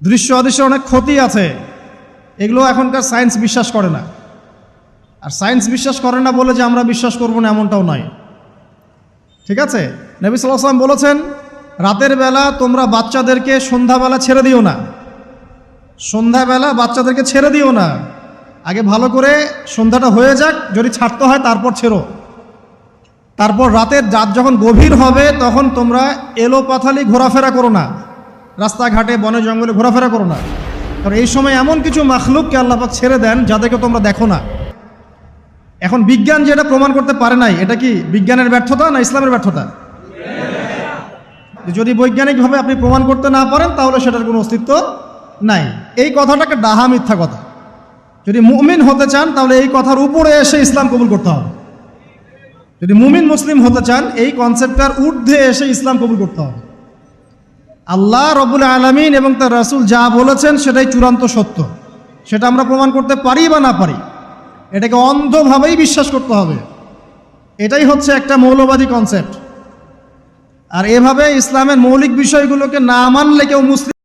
দৃশ্য অদৃশ্যের অনেক ক্ষতি আছে, এগুলো এখনকার সায়েন্স বিশ্বাস করে না। আর সায়েন্স বিশ্বাস করে না বলে যে আমরা বিশ্বাস করব না এমনটাও নয়, ঠিক আছে? নবী সাল্লাল্লাহু আলাইহি ওয়াসাল্লাম বলেছেন, রাতের বেলা তোমরা বাচ্চাদেরকে সন্ধ্যাবেলা ছেড়ে দিও না, সন্ধ্যাবেলা বাচ্চাদেরকে ছেড়ে দিও না, আগে ভালো করে সন্ধ্যাটা হয়ে যাক, যদি ছাড়তে হয় তারপর ছেড়ো। তারপর রাতের রাত যখন গভীর হবে তখন তোমরা এলোপাথালি ঘোরাফেরা করো না, রাস্তাঘাটে বনে জঙ্গলে ঘোরাফেরা করো না, কারণ এই সময় এমন কিছু মাখলুককে আল্লাহ পাক ছেড়ে দেন যাদেরকে তোমরা দেখো না। এখন বিজ্ঞান যেটা প্রমাণ করতে পারে নাই, এটা কি বিজ্ঞানের ব্যর্থতা না ইসলামের ব্যর্থতা? যদি বৈজ্ঞানিকভাবে আপনি প্রমাণ করতে না পারেন তাহলে সেটার কোনো অস্তিত্ব নাই। এই কথাটাকে ডাহা মিথ্যা কথা। যদি মুমিন হতে চান তাহলে এই কথার উপরে এসে ইসলাম কবুল করতে হবে। যদি মুমিন মুসলিম হতে চান এই কনসেপ্টটার ঊর্ধ্বে এসে ইসলাম কবুল করতে হবে। আল্লাহ রব্বুল আলামিন এবং তার রাসূল যা বলেছেন সেটাই চূড়ান্ত সত্য, সেটা আমরা প্রমাণ করতে পারি বা না পারি, এটাকে অন্ধভাবেই বিশ্বাস করতে হবে। এটাই হচ্ছে একটা মৌলবাদী কনসেপ্ট। আর এভাবে ইসলামের মৌলিক বিষয়গুলোকে না মানলে কেউ মুসলিম